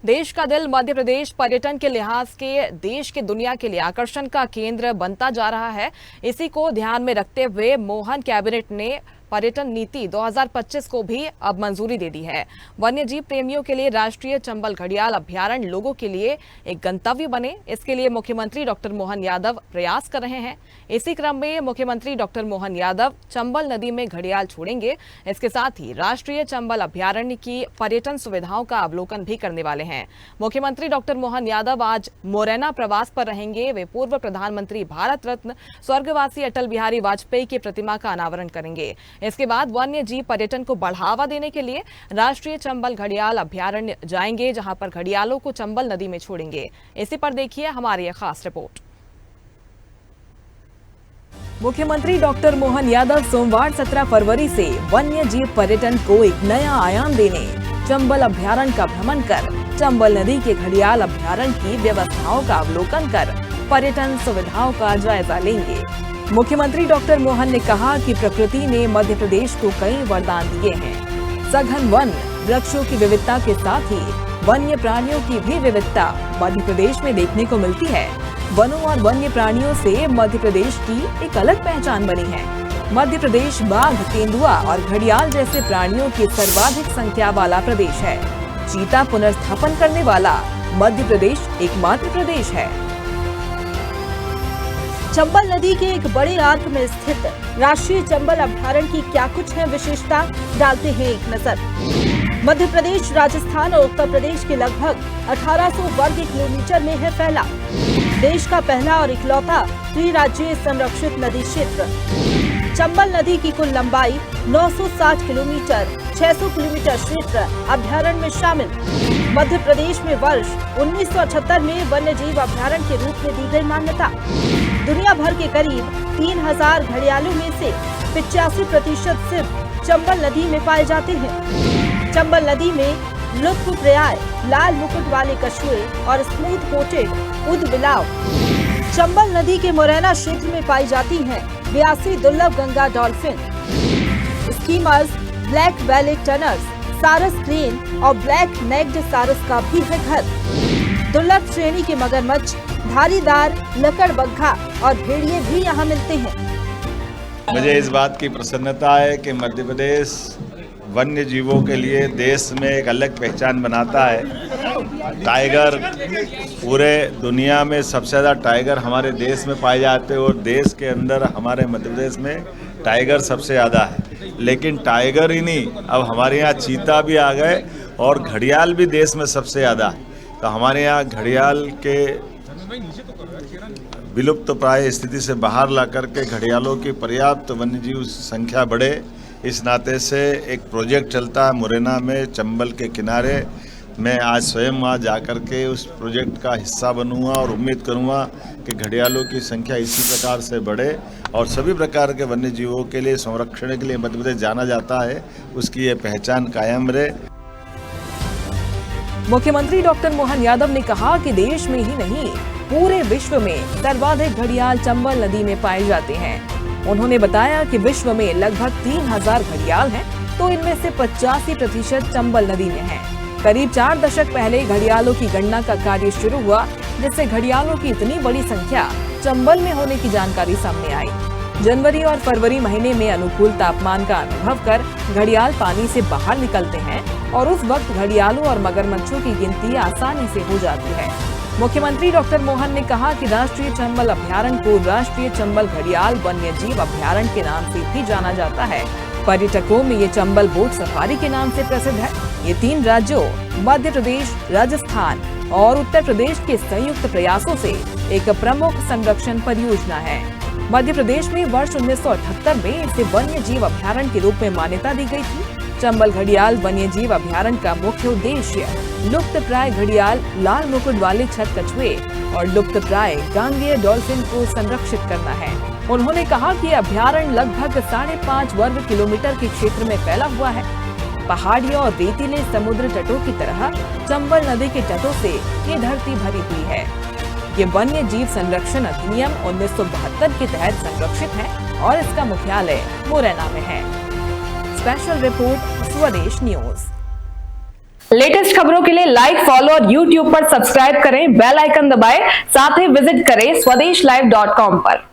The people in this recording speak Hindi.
देश का दिल मध्य प्रदेश पर्यटन के लिहाज के देश के दुनिया के लिए आकर्षण का केंद्र बनता जा रहा है। इसी को ध्यान में रखते हुए मोहन कैबिनेट ने पर्यटन नीति 2025 को भी अब मंजूरी दे दी है। वन्य जीव प्रेमियों के लिए राष्ट्रीय चंबल घड़ियाल अभ्यारण्य लोगों के लिए एक गंतव्य बने, इसके लिए मुख्यमंत्री डॉक्टर मोहन यादव प्रयास कर रहे हैं। इसी क्रम में मुख्यमंत्री डॉक्टर मोहन यादव चंबल नदी में घड़ियाल छोड़ेंगे। इसके साथ ही राष्ट्रीय चंबल अभ्यारण्य की पर्यटन सुविधाओं का अवलोकन भी करने वाले हैं। मुख्यमंत्री डॉक्टर मोहन यादव आज मोरैना प्रवास पर रहेंगे। वे पूर्व प्रधानमंत्री भारत रत्न स्वर्गवासी अटल बिहारी वाजपेयी की प्रतिमा का अनावरण करेंगे। इसके बाद वन्य जीव पर्यटन को बढ़ावा देने के लिए राष्ट्रीय चंबल घड़ियाल अभ्यारण्य जाएंगे, जहां पर घड़ियालों को चंबल नदी में छोड़ेंगे। इसी पर देखिए हमारी यह खास रिपोर्ट। मुख्यमंत्री डॉक्टर मोहन यादव सोमवार 17 फरवरी से वन्य जीव पर्यटन को एक नया आयाम देने चंबल अभ्यारण्य का भ्रमण कर चंबल नदी के घड़ियाल अभ्यारण्य की व्यवस्थाओं का अवलोकन कर पर्यटन सुविधाओं का जायजा लेंगे। मुख्यमंत्री डॉक्टर मोहन ने कहा कि प्रकृति ने मध्य प्रदेश को कई वरदान दिए हैं। सघन वन, वृक्षों की विविधता के साथ ही वन्य प्राणियों की भी विविधता मध्य प्रदेश में देखने को मिलती है। वनों और वन्य प्राणियों से मध्य प्रदेश की एक अलग पहचान बनी है। मध्य प्रदेश बाघ, तेंदुआ और घड़ियाल जैसे प्राणियों की सर्वाधिक संख्या वाला प्रदेश है। चीता पुनर्स्थापन करने वाला मध्य प्रदेश एकमात्र प्रदेश है। चंबल नदी के एक बड़े आर्क में स्थित राष्ट्रीय चंबल अभ्यारण्य की क्या कुछ है विशेषता, डालते हैं एक नजर। मध्य प्रदेश, राजस्थान और उत्तर प्रदेश के लगभग 1800 वर्ग किलोमीटर में है फैला देश का पहला और इकलौता त्रिराज्यीय संरक्षित नदी क्षेत्र। चंबल नदी की कुल लंबाई 960 किलोमीटर, 600 किलोमीटर क्षेत्र अभ्यारण्य में शामिल। मध्य प्रदेश में वर्ष 1978 में वन्य जीव अभ्यारण्य के रूप में दी गई मान्यता। दुनिया भर के करीब 3000 घड़ियालों में से 85% सिर्फ चंबल नदी में पाए जाते हैं। चंबल नदी में लुत्फप्राय लाल मुकुट वाले कछुए और स्मूथ कोटेड ऊदबिलाव चंबल नदी के मोरैना क्षेत्र में पाई जाती हैं। 82 दुर्लभ Ganga dolphin, skimmers, black valley टनर्स, सारस क्रेन और ब्लैक नेक्ड सारस का भी है घर। दुर्लभ श्रेणी के मगरमच्छ, धारीदार लकड़बग्घा और भेड़िए भी यहाँ मिलते हैं। मुझे इस बात की प्रसन्नता है कि मध्य प्रदेश वन्य जीवों के लिए देश में एक अलग पहचान बनाता है। टाइगर, पूरे दुनिया में सबसे ज़्यादा टाइगर हमारे देश में पाए जाते हैं और देश के अंदर हमारे मध्य प्रदेश में टाइगर सबसे ज़्यादा है। लेकिन टाइगर ही नहीं, अब हमारे यहाँ चीता भी आ गए और घड़ियाल भी देश में सबसे ज़्यादा है। तो हमारे यहाँ घड़ियाल के विलुप्त प्राय स्थिति से बाहर ला करके घड़ियालों की पर्याप्त वन्यजीव संख्या बढ़े, इस नाते से एक प्रोजेक्ट चलता है मुरैना में चंबल के किनारे। मैं आज स्वयं वहाँ जाकर के उस प्रोजेक्ट का हिस्सा बनूंगा और उम्मीद करूंगा कि घड़ियालों की संख्या इसी प्रकार से बढ़े और सभी प्रकार के वन्य जीवों के लिए संरक्षण के लिए मध्य प्रदेश जाना जाता है, उसकी ये पहचान कायम रहे। मुख्यमंत्री डॉक्टर मोहन यादव ने कहा कि देश में ही नहीं पूरे विश्व में सर्वाधिक घड़ियाल चंबल नदी में पाए जाते हैं। उन्होंने बताया कि विश्व में लगभग 3000 घड़ियाल हैं, तो इनमें से 85% चंबल नदी में हैं। करीब 4 दशक पहले घड़ियालों की गणना का कार्य शुरू हुआ, जिससे घड़ियालों की इतनी बड़ी संख्या चंबल में होने की जानकारी सामने आई। जनवरी और फरवरी महीने में अनुकूल तापमान का अनुभव कर घड़ियाल पानी से बाहर निकलते हैं और उस वक्त घड़ियालों और मगरमच्छों की गिनती आसानी से हो जाती है। मुख्यमंत्री डॉक्टर मोहन ने कहा कि राष्ट्रीय चंबल अभ्यारण्य को राष्ट्रीय चंबल घड़ियाल वन्य जीव अभ्यारण्य के नाम से भी जाना जाता है। पर्यटकों में ये चंबल बोट सफारी के नाम से प्रसिद्ध है। ये 3 राज्यों मध्य प्रदेश, राजस्थान और उत्तर प्रदेश के संयुक्त प्रयासों से एक प्रमुख संरक्षण परियोजना है। मध्य प्रदेश में वर्ष 1978 में इसे वन्य जीव अभ्यारण्य के रूप में मान्यता दी गई थी। चंबल घड़ियाल वन्य जीव अभ्यारण्य का मुख्य उद्देश्य लुप्त प्राय घड़ियाल, लाल मुकुट वाले छत कछुए और लुप्त प्राय गांगेय डॉल्फिन को संरक्षित करना है। उन्होंने कहा कि अभ्यारण्य लगभग 5.5 वर्ग किलोमीटर के क्षेत्र में फैला हुआ है। पहाड़ियों और रेतीले समुद्र तटों की तरह चंबल नदी के तटों से ये धरती भरी हुई है। ये वन्य जीव संरक्षण अधिनियम 1972 के तहत संरक्षित है और इसका मुख्यालय मुरैना में है। स्पेशल रिपोर्ट स्वदेश न्यूज। लेटेस्ट खबरों के लिए लाइक, फॉलो और यूट्यूब पर सब्सक्राइब करें, बेल आइकन दबाएं, साथ ही विजिट करें swedishlive.com पर।